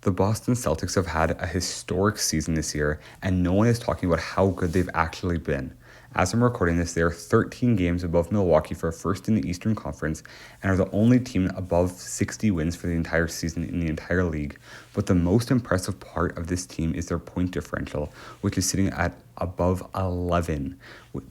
The Boston Celtics have had a historic season this year, and no one is talking about how good they've actually been. As I'm recording this, they are 13 games above Milwaukee for first in the Eastern Conference and are the only team above 60 wins for the entire season in the entire league. But the most impressive part of this team is their point differential, which is sitting at above 11.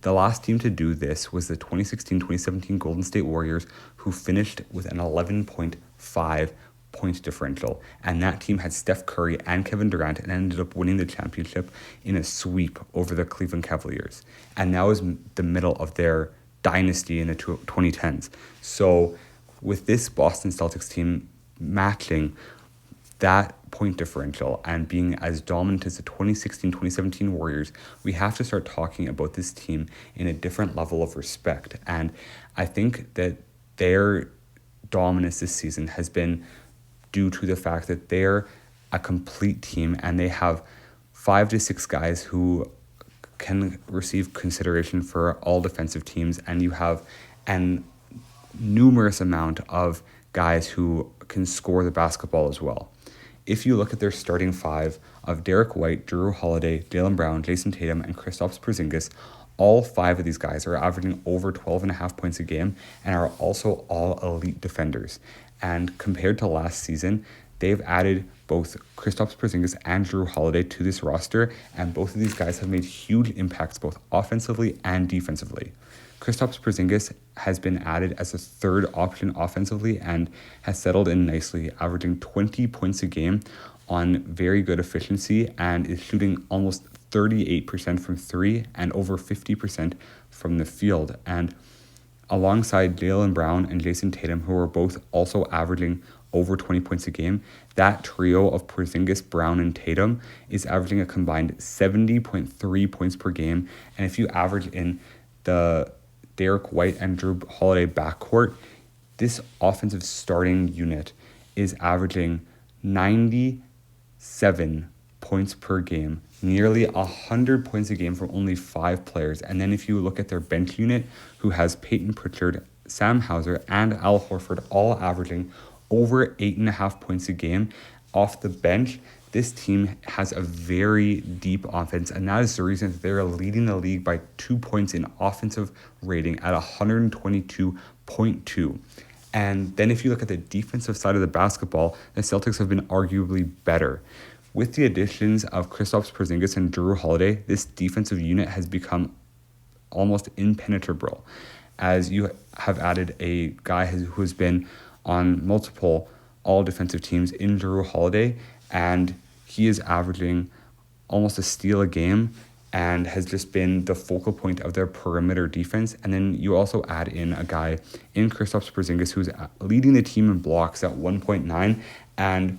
The last team to do this was the 2016-2017 Golden State Warriors, who finished with an 11.5 point differential, and that team had Steph Curry and Kevin Durant and ended up winning the championship in a sweep over the Cleveland Cavaliers, and that was the middle of their dynasty in the 2010s. So with this Boston Celtics team matching that point differential and being as dominant as the 2016-2017 Warriors, we have to start talking about this team in a different level of respect. And I think that their dominance this season has been due to the fact that they're a complete team and they have 5 to 6 guys who can receive consideration for all defensive teams, and you have an numerous amount of guys who can score the basketball as well. If you look at their starting 5 of Derek White, Jrue Holiday, Jaylen Brown, Jason Tatum, and Kristaps Porzingis, all 5 of these guys are averaging over 12.5 points a game and are also all elite defenders. And compared to last season, they've added both Kristaps Porzingis and Jrue Holiday to this roster, and both of these guys have made huge impacts both offensively and defensively. Kristaps Porzingis has been added as a third option offensively and has settled in nicely, averaging 20 points a game on very good efficiency and is shooting almost 38% from 3 and over 50% from the field. And alongside Jaylen Brown and Jason Tatum, who are both also averaging over 20 points a game, that trio of Porzingis, Brown, and Tatum is averaging a combined 70.3 points per game. And if you average in the Derek White and Jrue Holiday backcourt, this offensive starting unit is averaging 97 points per game, nearly 100 points a game from only 5 players. And then if you look at their bench unit, who has Peyton Pritchard, Sam Hauser, and Al Horford all averaging over 8.5 points a game off the bench, this team has a very deep offense, and that is the reason that they're leading the league by 2 points in offensive rating at 122.2. And then if you look at the defensive side of the basketball, the Celtics have been arguably better. With the additions of Kristaps Porzingis and Jrue Holiday, this defensive unit has become almost impenetrable, as you have added a guy who has been on multiple all-defensive teams in Jrue Holiday, and he is averaging almost a steal a game and has just been the focal point of their perimeter defense. And then you also add in a guy in Kristaps Porzingis who's leading the team in blocks at 1.9 and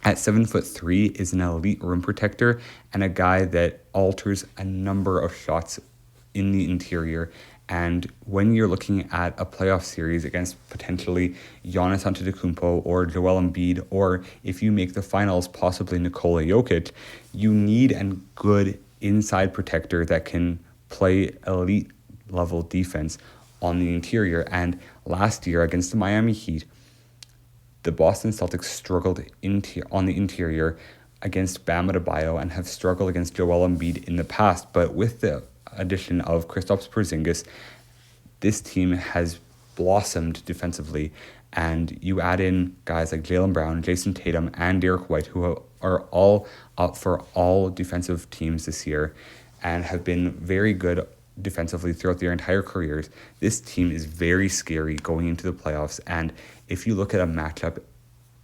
at 7'3" is an elite rim protector and a guy that alters a number of shots in the interior. And when you're looking at a playoff series against potentially Giannis Antetokounmpo or Joel Embiid, or if you make the finals, possibly Nikola Jokic, you need a good inside protector that can play elite level defense on the interior. And last year against the Miami Heat, the Boston Celtics struggled on the interior against Bam Adebayo and have struggled against Joel Embiid in the past. But with the addition of Kristaps Porzingis, this team has blossomed defensively. And you add in guys like Jaylen Brown, Jason Tatum, and Derek White, who are all up for all defensive teams this year and have been very good defensively throughout their entire careers. This team is very scary going into the playoffs, and if you look at a matchup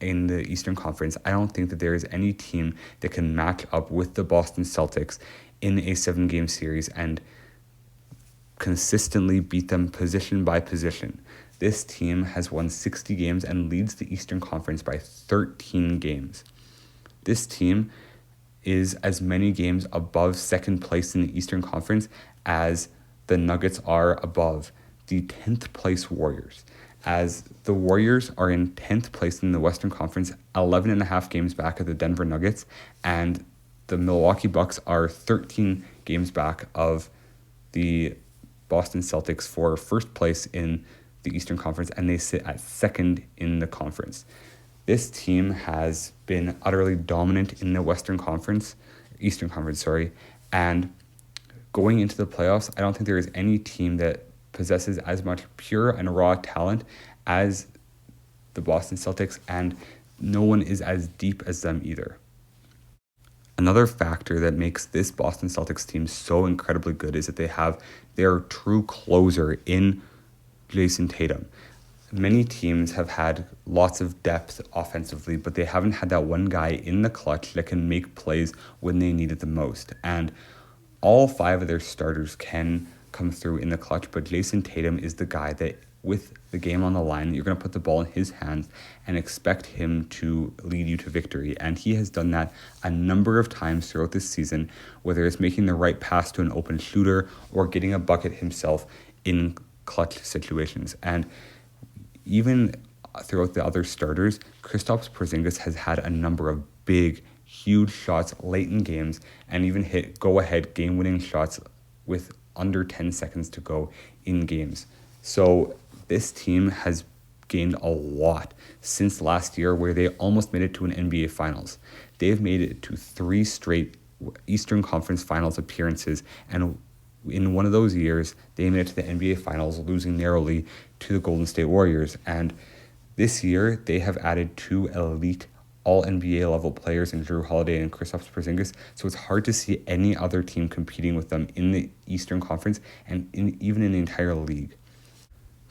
in the Eastern Conference, I don't think that there is any team that can match up with the Boston Celtics in a 7-game series and consistently beat them position by position. This team has won 60 games and leads the Eastern Conference by 13 games. This team is as many games above second place in the Eastern Conference as the Nuggets are above the 10th place Warriors. As the Warriors are in 10th place in the Western Conference, 11.5 games back of the Denver Nuggets, and the Milwaukee Bucks are 13 games back of the Boston Celtics for first place in the Eastern Conference, and they sit at second in the conference. This team has been utterly dominant in the Eastern Conference, sorry, and going into the playoffs, I don't think there is any team that possesses as much pure and raw talent as the Boston Celtics, and no one is as deep as them either. Another factor that makes this Boston Celtics team so incredibly good is that they have their true closer in Jason Tatum. Many teams have had lots of depth offensively, but they haven't had that one guy in the clutch that can make plays when they need it the most. And all five of their starters can come through in the clutch, but Jason Tatum is the guy that, with the game on the line, you're going to put the ball in his hands and expect him to lead you to victory. And he has done that a number of times throughout this season, whether it's making the right pass to an open shooter or getting a bucket himself in clutch situations. And even throughout the other starters, Kristaps Porzingis has had a number of big, huge shots late in games and even hit go-ahead game-winning shots with under 10 seconds to go in games. So this team has gained a lot since last year, where they almost made it to an NBA Finals. They've made it to 3 straight Eastern Conference Finals appearances, and in one of those years, they made it to the NBA Finals, losing narrowly to the Golden State Warriors. And this year, they have added 2 elite all-NBA level players in Jrue Holiday and Kristaps Porzingis, so it's hard to see any other team competing with them in the Eastern Conference and even in the entire league.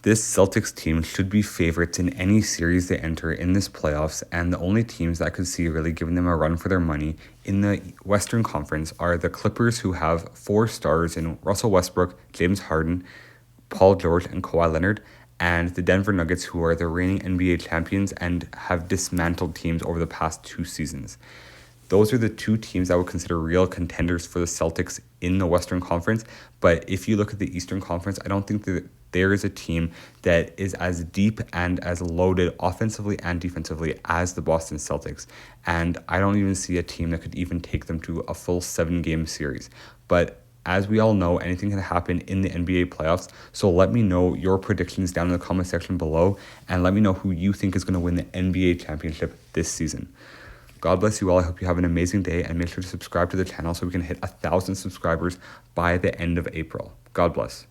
This Celtics team should be favorites in any series they enter in this playoffs, and the only teams that I could see really giving them a run for their money in the Western Conference are the Clippers, who have 4 stars in Russell Westbrook, James Harden, Paul George, and Kawhi Leonard, and the Denver Nuggets, who are the reigning NBA champions and have dismantled teams over the past 2 seasons. Those are the 2 teams I would consider real contenders for the Celtics in the Western Conference. But if you look at the Eastern Conference, I don't think that there is a team that is as deep and as loaded offensively and defensively as the Boston Celtics. And I don't even see a team that could even take them to a full 7-game series. But as we all know, anything can happen in the NBA playoffs. So let me know your predictions down in the comment section below, and let me know who you think is going to win the NBA championship this season. God bless you all. I hope you have an amazing day, and make sure to subscribe to the channel so we can hit 1,000 subscribers by the end of April. God bless.